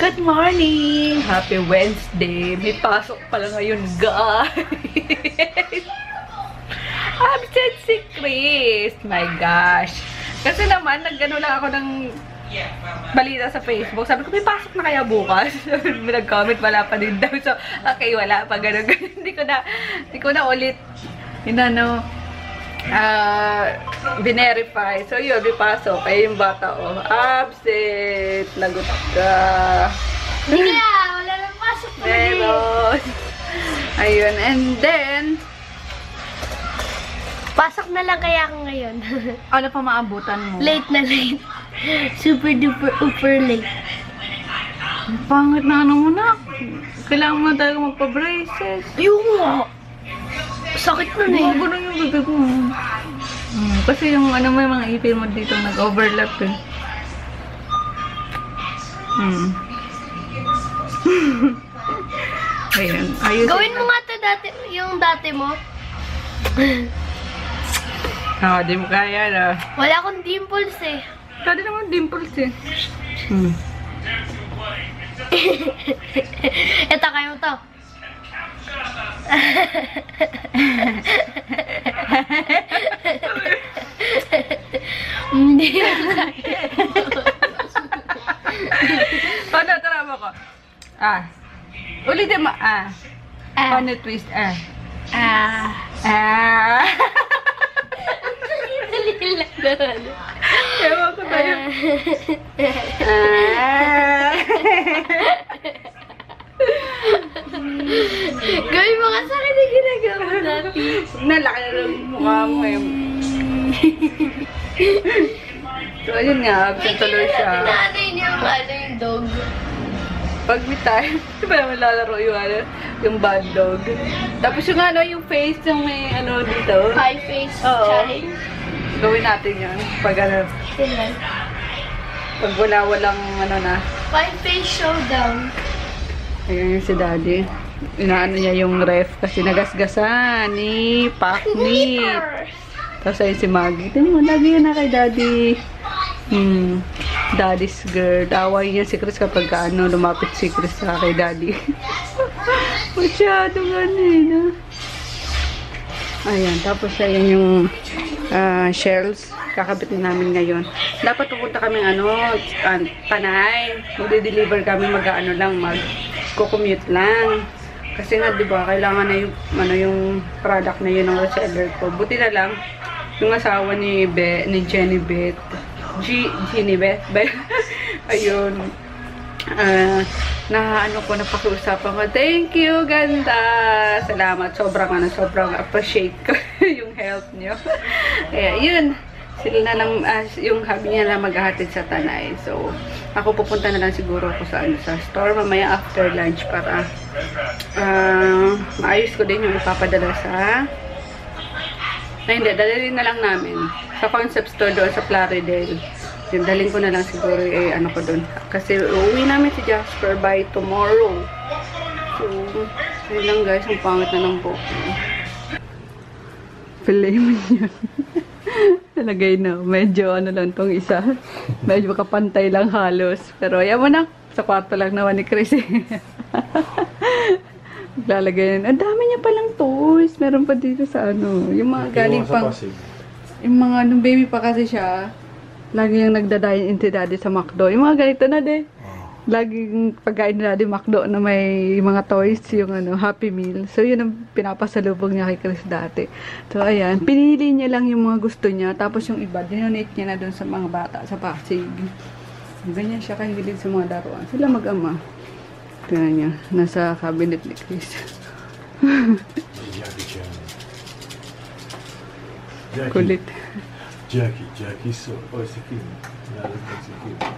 Good morning! Happy Wednesday! May pasok pala ngayon, guys! Absent si Chris! My gosh! Kasi naman, nag-ano lang ako ng balita sa Facebook. Sabi ko, may pasok na kaya bukas? Nag-comment, wala pa din daw. So, okay, wala pa. Ganun. Hindi ko na ulit binerify. So, yun, may pasok. Kaya yung bata, oh, absent. Lagot ka. Hindi na, wala nang pasok pa. Meron. Ayun, and then, pasok na lang kaya ako ngayon. ano pa maabutan mo? Late na late. Super duper super late. Pangit na ano mo na. Kailangan mo na talaga magpa-braces. Ayun nga. Sakit na eh. Bago na yung bibig mo. Kasi yung ano mo, yung mga ipin mo dito nag-overlap eh. Ayun. Ayusin Gawin mo nga ito dati, yung dati mo. Di mo kaya na. Wala akong dimples eh. Dati naman dimples eh. Ito, kaya mo to. Hindi na kaya. Paano, tara mo ko. Ulitin mo. Paano twist? Dali lang doon. Ewan ko tayo. Gawin mo nga sa akin na ginagawa dati. Nalaki na lang yung mukha mo eh. So, ayun nga. Absent tuloy siya. Nanay niya yung dog. Pag may time, di ba naman lalaro yung bad dog? Tapos yung yung face yung may dito. High face Oo. challenge. Gawin natin yun. Pag Tingnan. pag walang na. High face showdown. Ayun yung si Daddy. Inaano niya yung ref kasi nagasgasan ni Pacnip. Tapos ayun si Maggie. Tingnan mo, lagi yan na kay Daddy. Daddy's girl. Away niya si Chris kapag lumapit si Chris sa kay Daddy. Masyadong na. Ayan, tapos ayun yung shells. Kakabit na namin ngayon. Dapat pupunta kami Panay. Magde-deliver kami mag-commute lang. Kasi nga, di ba, kailangan na yung product na yun ng reseller ko. Buti na lang, yung asawa ni Jenny Beth. Jenny Beth. Ayun. Napakiusapan ko. Thank you, ganda! Salamat. Sobrang appreciate ko yung help nyo. Kaya, yun. Sila na lang, yung hubby niya lang maghahatid sa Tanay. So, ako pupunta na lang siguro ako sa store mamaya after lunch para maayos ko din yung ipapadala sa dadalhin na lang namin sa concept store doon sa Plaridel. Yung dalhin ko na lang siguro ko doon. Kasi uuwi namin si Jasper by tomorrow. So, yun lang guys, ang pangit na ng buhok. Filay mo yun. Talagay na. Medyo lang tong isa. Medyo kapantay lang halos. Pero ayaw mo na. Sa kwarto lang naman ni Chris. Lalagay na. Ang dami niya palang toys. Meron pa dito sa yung mga galing pang yung mga baby pa kasi siya. Lagi yung nagdadayin into Daddy sa McDo. Yung mga ganito na de. Laging pagkain ni Daddy McDo na may mga toys, yung Happy Meal. So, yun ang pinapasalubog niya kay Chris dati. So, ayan. Pinili niya lang yung mga gusto niya. Tapos yung iba, dinonate niya na dun sa mga bata sa Pasig. Ganyan siya kahilig sa mga laruan. Sila mag-ama. Tingnan niya. Nasa cabinet ni Chris. Kulit. Jackie, so, sige.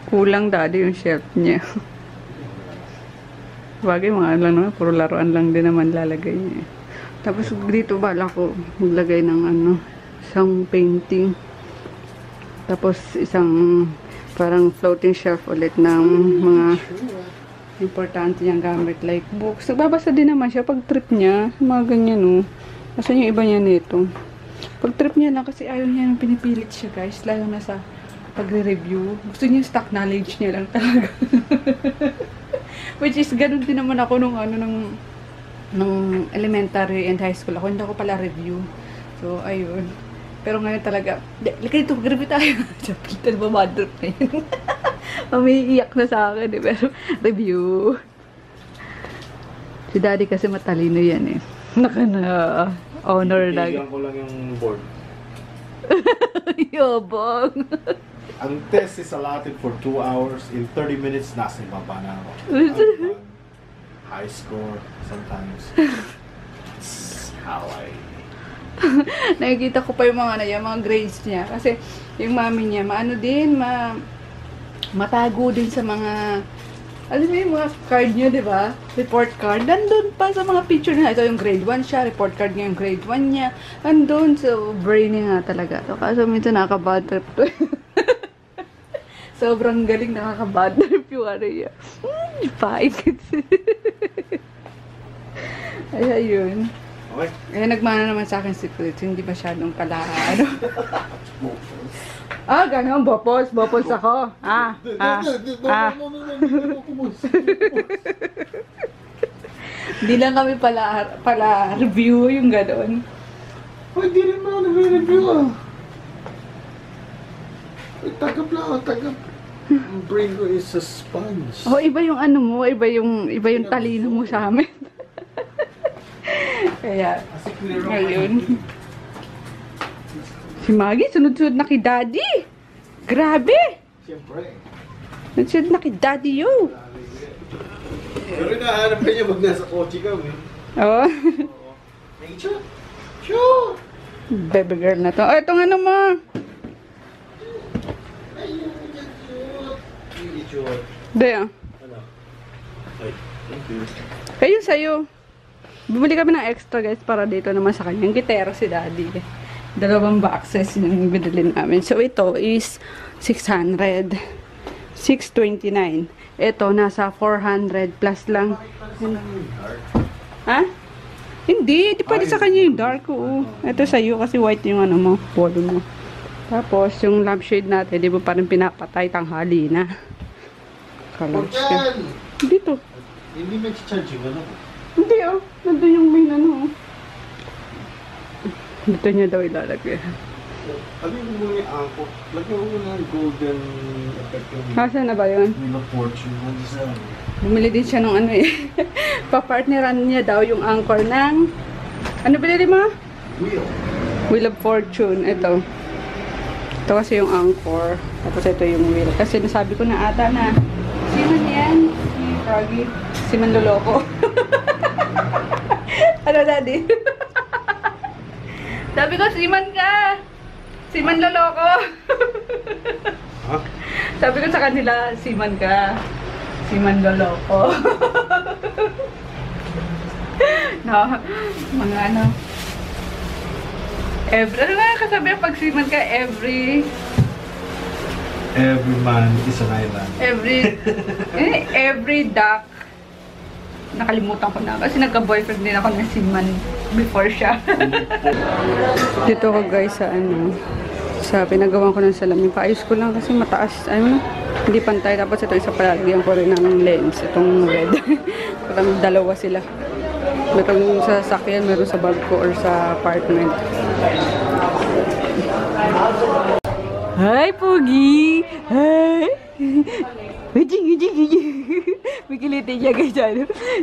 Kulang Daddy yung shelf niya. Bagay, mga lang naman. Puro laruan lang din naman lalagay niya. Tapos dito bala ko maglagay ng isang painting. Tapos isang parang floating shelf ulit ng mga importante niyang gamit like books. Nagbabasa din naman siya pag trip niya. Mga ganyan Asan yung iba niya nito? Pag trip niya lang kasi ayaw niya nang pinipilit siya guys. Lalo na sa pagre-review. Gusto niya stock knowledge niya lang talaga. Which is, ganun din naman ako nung nung elementary and high school ako. Hindi ako pala review. So, ayun. Pero ngayon talaga, lika dito, mag-review tayo. Sabi, ba madrop na yun. Umiiyak na sa akin eh. Pero, review. Si daddy kasi matalino yan eh. Honor lang. Tignan ko lang yung board. Yobong. Ang test is allotted for 2 hours. In 30 minutes, nasa ibaba na ako. High score, sometimes. That's how I... Nakikita ko pa yung mga grades niya. Kasi, yung mami niya, matago din sa mga, alam mo yung mga card niya, di ba? Report card. Nandun pa sa mga picture niya. Ito yung grade 1 siya, report card niya yung grade 1 niya. Nandun, so, brainy nga talaga. So, kaso minsan nakaka-bad trip to. Sobrang galing, nakaka-bad trip yung ano niya. Ay, ayun. Okay. Eh, nagmana naman sa akin si Fritz. Hindi masyadong pala, gano'n, bopos ako. Hindi lang kami pala review yung gano'n. Ay, di rin mo nag-review Tagap lang, tagap. Ang brain ko is a sponge. Oh, iba yung ano mo, iba yung talino mo sa amin. Kaya, ngayon. Si Maggie, sunod-sunod na kay Daddy. Grabe! Siyempre. Sunod-sunod na kay Daddy yo. Pero hinahanap ka niya pag nasa kotse kami. Oo. Nature? Sure! Baby girl na to. Oh, ito nga naman. Hindi ah. Ano? Ay, thank you. Kayo sa'yo. Bumili kami ng extra guys para dito naman sa kanya. Yung gitero si Daddy. 2 boxes yung binili namin. So ito is 600. 629. Ito nasa 400 plus lang. Ha? Hindi. Di pwede sa kanya yung dark. Oo. Ito sa'yo kasi white yung ano mo. Polo mo. Tapos yung lampshade natin, di ba parang pinapatay tanghali na. Colors ka. Dito. Hindi nag-charge yung ano ko. Hindi oh. Nandun yung main ano oh. Dito niya daw ilalagay. Ano yung muna yung angkot? Lagyan mo muna ng golden effect yung Nasaan na ba yun? Wheel of Fortune. Bumili din siya ng ano eh. Papartneran niya daw yung anchor ng... Ano binili mo? Wheel. Wheel of Fortune. Ito. Ito kasi yung anchor. Tapos ito yung wheel. Kasi nasabi ko na ata na Siman yan. Si Froggy. Siman loloko. Ano daddy? Sabi ko, Siman ka. Siman loloko. Ha? Sabi ko sa kanila, Siman ka. Siman loloko. No, mga ano. Ano nga kasabi pag Siman ka, every man is an island. Every duck. Nakalimutan ko na. Kasi nagka-boyfriend din ako na Siman before siya. Dito ko guys sa ano. Sa pinagawa ko ng salamin. Paayos ko lang kasi mataas. Ano? Hindi pantay. Tapos ito isa palagyan ko rin ng lens. Itong red. Parang dalawa sila. Meron sa sasakyan, meron sa bag ko or sa apartment. Hi, Pogi! Hi! Mikilitin niya guys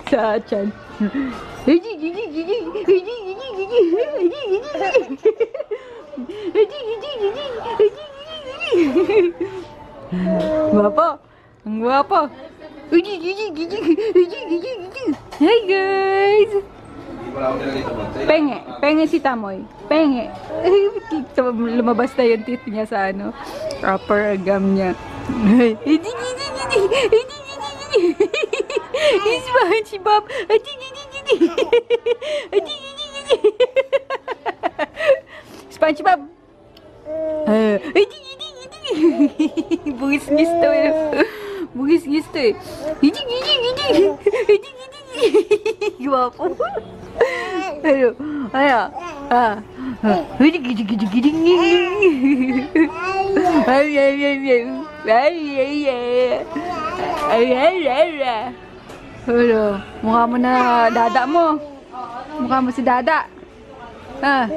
sa chan. Guwapo! Ang guwapo! Hi guys! Penge si Tamoy. Penge. Lumabas na yung teeth niya sa ano, upper gum niya. SpongeBob. SpongeBob. Bugis-gis to eh. Bugis-gis to eh. Guwapo. Ayo. Ayo. Ano? Mukha mo na dada mo. Mukha mo si dada. Ha?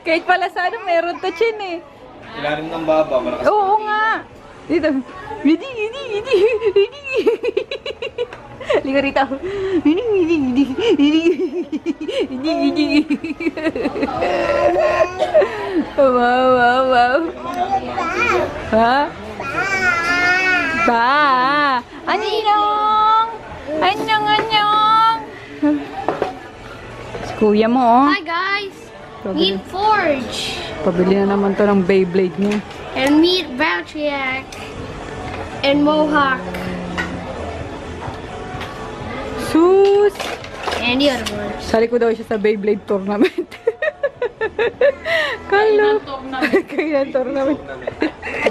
Kahit pala sa ano, meron to chin eh. Ilalim ng baba, malakas. Oo nga. Dito. Liga rito. Wow. Ha? Ba? Anyong! Si kuya mo, oh. Hi guys! Meet Forge! Pabili na naman to ng Beyblade niya. And meet Valtryek! And Mohawk! Sus! And the other ones. Sali ko daw siya sa Beyblade tournament. Kalo. Kaya tournament.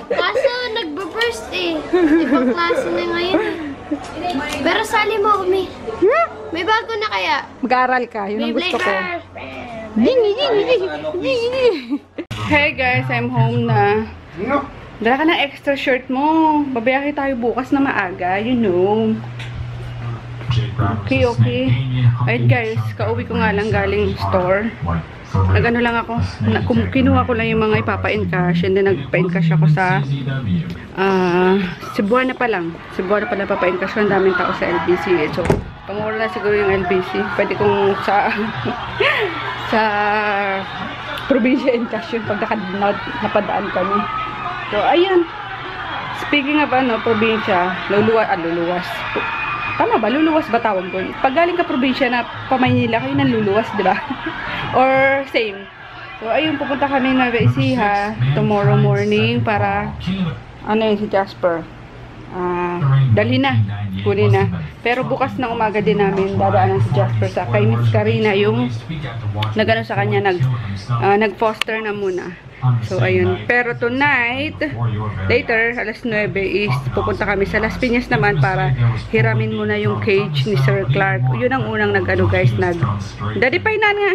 Kaso nagbe-burst eh. Ibang klase na ngayon eh. Pero sali mo kami. May bago na kaya. Mag-aaral ka. Yun ang gusto ko. Hey guys, I'm home na. Dala ka ng extra shirt mo. Babayahe tayo bukas na maaga. You know. Okay. Alright guys, kauwi ko nga lang galing store. Nag-ano lang ako, kinuha ko lang yung mga ipapa-encash and then nagpa-encash ako sa Cebuana pa lang papa-encash ko. Ang daming tao sa LBC. So, pamura na siguro yung LBC. Pwede kong sa sa probinsya encash yun pag napadaan kami. So, ayun. Speaking of probinsya, luluwas. Tama ba? Luluwas ba tawag ko? Pag galing ka probinsya na pa-Maynila, kayo nang luluwas, di ba? Or same. So, ayun, pupunta kami na Ecija tomorrow morning para, si Jasper. Dalhin na. Kunin na. Pero bukas na umaga din namin dadaanan si Jasper sa kay Miss Karina yung nagano sa kanya, nag-foster na muna. So, ayun. Pero tonight, later, alas 9 is pupunta kami sa Las Piñas naman para hiramin muna yung cage ni Sir Clark. Yun ang unang guys, Daddy Painan nga.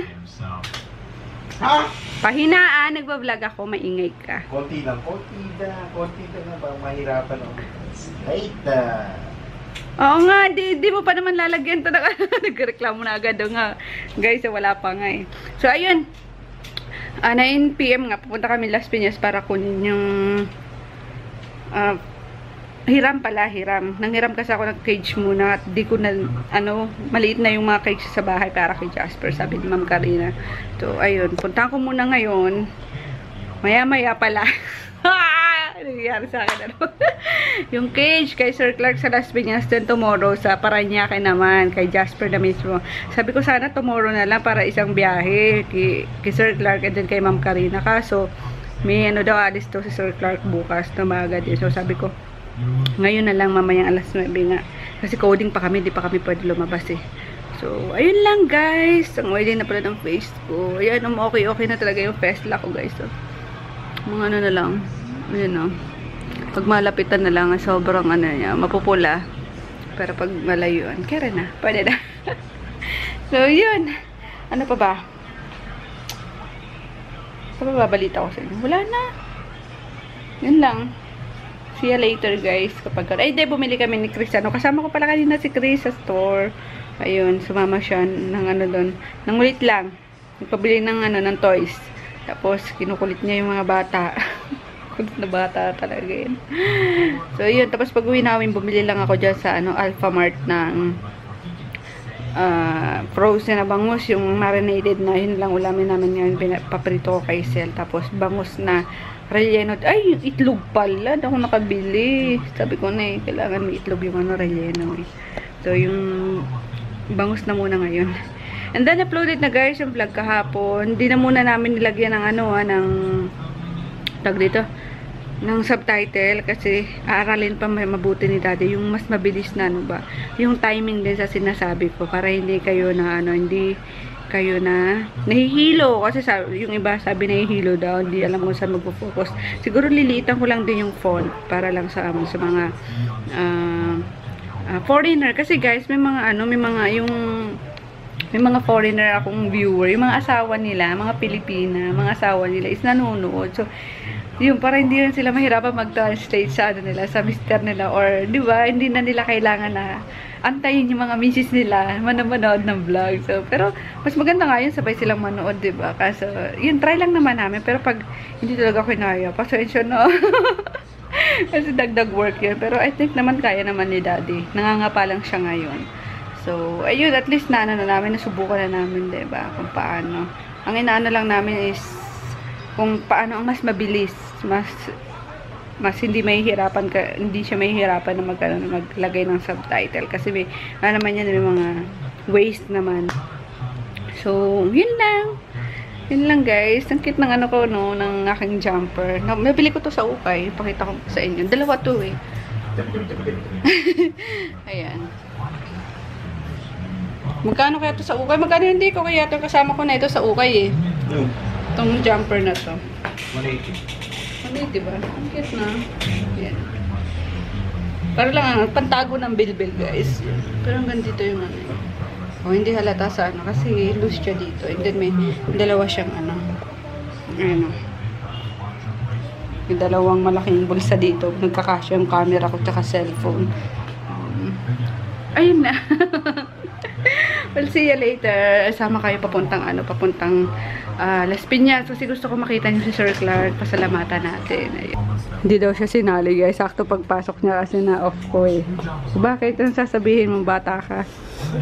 Pahinaan, nagbablog ako, maingay ka. Konti lang na ba mahirapan ako. Oo nga, di mo pa naman lalagyan to. Nagreklamo na agad nga. Guys, wala pa nga eh. So, ayun. 9 PM nga, pupunta kami Las Piñas para kunin yung hiram. Nanghiram kasi ako ng cage muna at di ko na, maliit na yung mga cage sa bahay para kay Jasper, sabi ni Ma'am Karina. So, ayun, punta ko muna ngayon. Maya-maya pala. Nangyari sa akin, yung cage kay Sir Clark sa Las Piñas, then tomorrow sa Parañaque naman, kay Jasper na mismo. Sabi ko sana tomorrow na lang para isang biyahe kay Sir Clark and then kay Ma'am Karina. Kaso, may alis to si Sir Clark bukas na maaga din. So, sabi ko, ngayon na lang, mamayang alas 9 nga. Kasi coding pa kami, di pa kami pwede lumabas eh. So, ayun lang guys. Ang wedding na pala ng face ko. Ayan, okay na talaga yung face lock ko guys. So, mga na lang. Ayun pag malapitan na lang, sobrang niya, mapupula. Pero pag malayuan, kaya na. Pwede na. So, yun. Ano pa ba? Sa babalita ko sa inyo. Wala na. Yun lang. See you later guys. Bumili kami ni Chris. Kasama ko pala kanina si Chris sa store. Ayun, sumama siya ng doon. Nangulit lang. Nagpabili ng ng toys. Tapos, kinukulit niya yung mga bata. Kulit na bata talaga yun. So, yun. Tapos, pag uwi namin, bumili lang ako dyan sa Alphamart ng frozen na bangus. Yung marinated na. Yun lang ulamin namin ngayon. Paprito ko kay Sel. Tapos, bangus na relleno. Ay, yung itlog pala. Hindi ako nakabili. Sabi ko na kailangan may itlog yung relleno. So, yung bangus na muna ngayon. And then, uploaded na guys yung vlog kahapon. Hindi na muna namin nilagyan ng ng tag dito, ng subtitle kasi aaralin pa mabuti ni Daddy yung mas mabilis na yung timing din sa sinasabi ko para hindi kayo na hindi kayo na nahihilo kasi yung iba sabi nahihilo daw, hindi alam kung saan magpo-focus. Siguro liliitan ko lang din yung font para lang sa mga foreigner kasi guys may mga may mga foreigner akong viewer, yung mga asawa nila, mga Pilipina, mga asawa nila is nanonood. So, yun, para hindi rin sila mahirapan mag-translate sa ano nila, sa mister nila, or, di ba, hindi na nila kailangan na antayin yung mga misis nila, manood ng vlog. So, pero, mas maganda nga yun, sabay silang manood, di ba? Kaso, yun, try lang naman namin, pero pag hindi talaga kinaya, pasensya na. Kasi dagdag work yun. Pero I think naman kaya naman ni Daddy. Nangangapa lang siya ngayon. So, ayun, at least na namin, nasubukan na namin, diba? Kung paano. Ang inaano lang namin is kung paano ang mas mabilis, mas hindi mahihirapan ka, hindi siya mahihirapan na maglagay ng subtitle. Kasi may, naman yan, may mga waste naman. So, yun lang. Yun lang guys. Ang cute ng ano ko, no, ng aking jumper. Nabili ko to sa Ukay. Pakita ko sa inyo. Dalawa to eh. Ayan. Magkano kaya to sa Ukay? Magkano hindi ko kaya to, kasama ko na ito sa Ukay eh. Itong jumper na to. 180 ba? Ang cute na. Ayan. Para lang pantago ng bilbil guys. Pero hanggang dito yung ano. O, hindi halata sa ano. Kasi loose siya dito. And then may dalawa siyang ano. Ayan o. May dalawang malaking bulsa dito. Nagkakasya yung camera ko tsaka cellphone. Ayun na. We'll see you later. Sama kayo papuntang ano, papuntang Las Piñas. Kasi gusto ko makita niyo si Sir Clark. Pasalamatan natin. Ayun. Hindi daw siya sinali guys. Sakto pagpasok niya kasi na-off ko eh. Bakit? Ang sasabihin mong bata ka?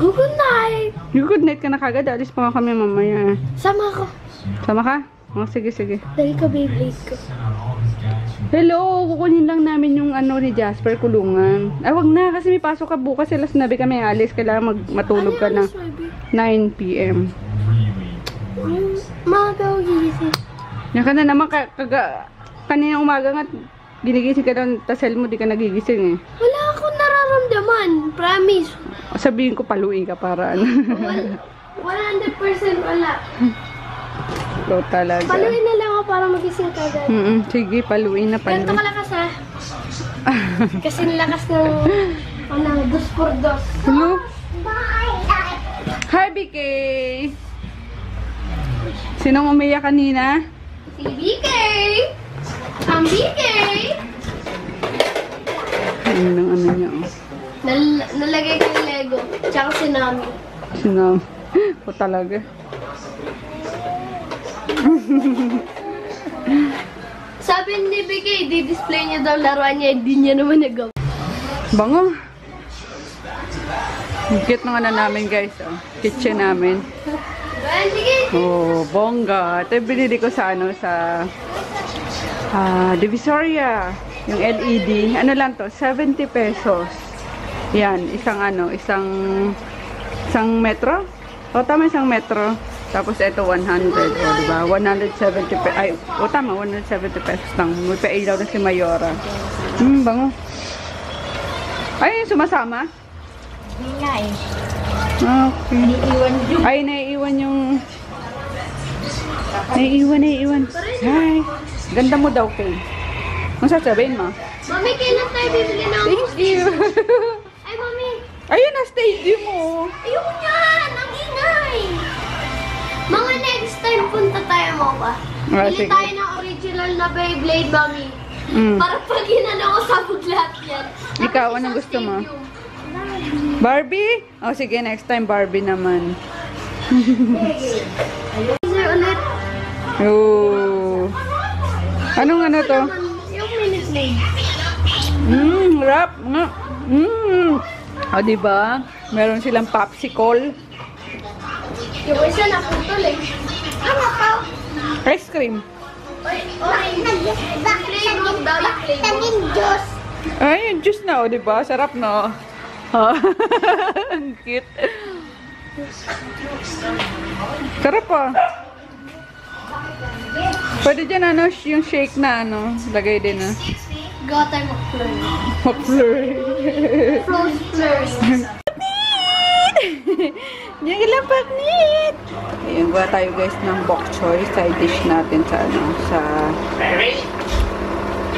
Good night! Good night ka na kagad. Alis pa nga kami mamaya. Sama ko. Sama ka? Oh, sige, sige. Dahil ka Beyblade ko. Hello! Kukunin lang namin yung ano ni Jasper kulungan. Ay, wag na. Kasi may pasok ka bukas. Sila sinabi kami alis. Kailangan matulog ka na 9 p.m. Maaga ako gigising. Yan ka na naman. Kanina umaga nga, ginigising ka daw. Tasel mo, di ka nagigising eh. Wala akong nararamdaman. Promise. Sabihin ko, paluin ka para ano. 100% wala. Ito talaga. Paluin na lang ako para magising ka agad. Sige, paluin na, Ganito paluin. kalakas ha. Kasi nilakas ng dos por dos. Hello? Hi, BK! Sinong umiyak kanina? Si BK! Ang BK! Ayun ang ano niya. Oh. Nalagay ko yung Lego. Tsaka si Nami. Sinong? O talaga. Sabi ni BK, di-display niya daw laruan niya. Hindi niya naman nagawa. Bango. Ang cute ng ano namin guys. Oh. Kitchen namin. Sige! Oh, bongga. Ito yung binili ko sa ano, sa Divisoria. Yung LED. Ano lang to? 70 pesos. Yan. Isang ano, isang metro. O, tama isang metro. Tapos ito 100. O, diba? 170 pesos. Ay, o tama, 170 pesos lang. May pailaw na si Mayora. Bango. Ay, sumasama? Hindi nga eh. Okay. Iiwan yung... Ay, naiiwan yung... Naiiwan. Hi. Ganda mo daw, Kay. Ang sasabihin mo? Mami, kailan tayo bibili ng... Thank you. Ay, Mami! Ayun na, stadium mo. Ayun yan! Ang ingay! Mga next time punta tayo mo ba? Bili Sige. tayo ng original na Beyblade, Mami. Para pag inano ko sa buglat yan. Ikaw, Tapos anong sa gusto mo? stadium. Barbie? O, sige, next time Barbie naman. Sir, ulit. Oh. Anong ano to? Yung minute maid. Rap. O, diba? Meron silang popsicle. Yung isa na putol eh. Ano pa? Ice cream. Orange. Flavor daw yung flavor. Taging juice. Ay, yung juice na, o, diba? Sarap, no? Ang cute. Sarap ah. Pwede dyan ano, yung shake na ano, lagay din ah. Gawa tayo McFlurry. McFlurry. Froze flurry. Yung ilang paknit. Ayun, gawa tayo guys ng bok choy. Side dish natin sa ano, sa...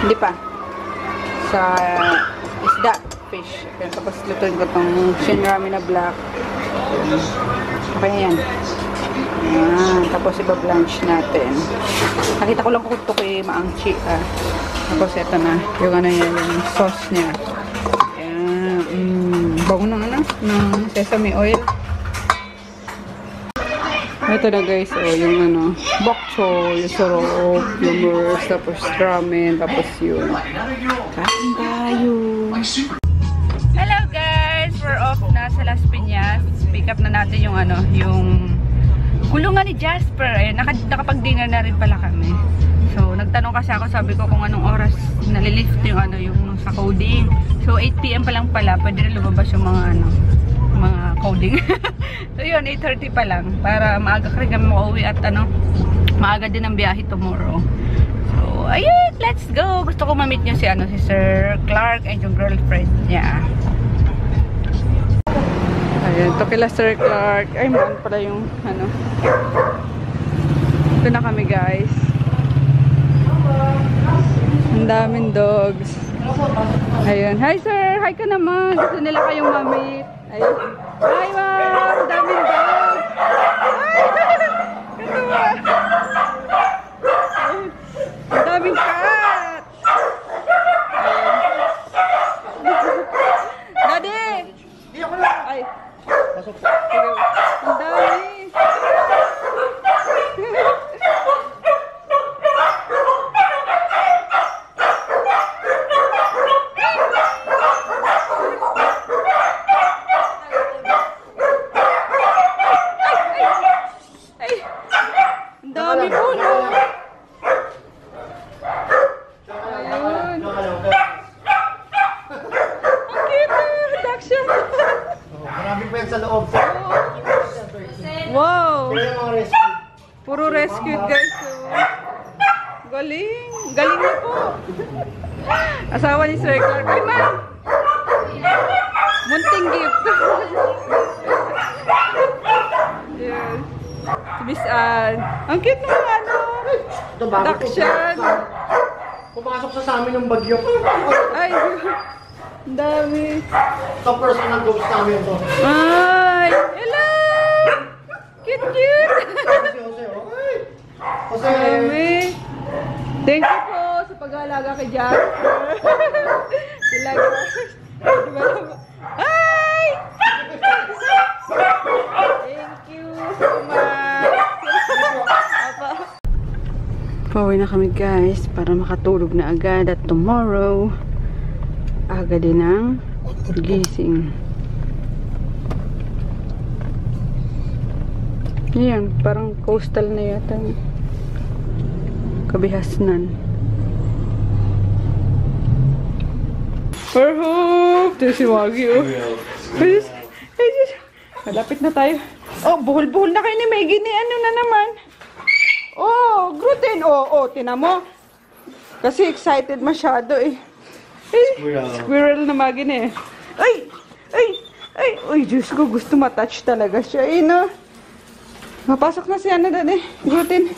Hindi pa. Sa isda. Fish. Tapos lutuin ko itong shinrami na black. Okay na yan. Ayan. Tapos iba-blanch natin. Nakita ko lang kung ito kay Maangchi. Tapos ito na. Yung ano yan, yung sauce niya. Ayan. Bago ng ano? Ng sesame oil. Ito na guys, yung ano, bok choy, yung sorok, yung mers, tapos ramen, tapos yun. Kain tayo! Hello guys! We're off na sa Las Piñas. Pick up na natin yung ano, yung kulungan ni Jasper. Nakapag-dinner na rin pala kami. So, nagtanong kasi ako, sabi ko kung anong oras nalilift yung ano, yung sa coding. So, 8 PM pa lang pala, pwede rin lumabas yung mga ano, mga coding. So yun, 8:30 pa lang para maaga ka rin kami makauwi at ano, maaga din ang biyahe tomorrow. So ayun, let's go. Gusto ko ma-meet niyo si ano, si Sir Clark and yung girlfriend niya. Ayun, to kila Sir Clark. Ay, man pala yung ano. Ito na kami guys. Ang daming dogs. Ayun, hi sir, hi ka naman. Gusto nila kayong ma-meet. Ayun. Hi ma'am, daming dog. Ay, katuwa. Ang daming cat. Daddy. Di ako lang. Ay. Ang dami. Wow! Puro rescued guys. So. Galing! Galing niyo po! Asawa ni Sir Clark. Ay man! Munting gift. Yes. Si Miss Ann. Ang cute naman ano. Dakshan. Pumasok sa amin ng bagyo. Ay! Ang dami. Ito personal ghost namin ito. Ay! Hello! Cute, cute! Jose! Thank you po sa pag-aalaga kay Jasper. Sila Ay! Thank you so much. Pauwi na kami guys para makatulog na agad at tomorrow aga din ang gising. Yan, parang coastal na yata. Kabihasnan. Perhoop! Ito si Wagi, oh. Malapit na tayo. Oh, buhol-buhol na kayo ni Maggie ni ano na naman. Oh, gluten. Oh, tinan mo. Kasi excited masyado eh. Squirrel na Maggie eh. Ay! Uy, Diyos ko, gusto matouch talaga siya. Eh, no? Mapasok na si ano doon eh. Gluten.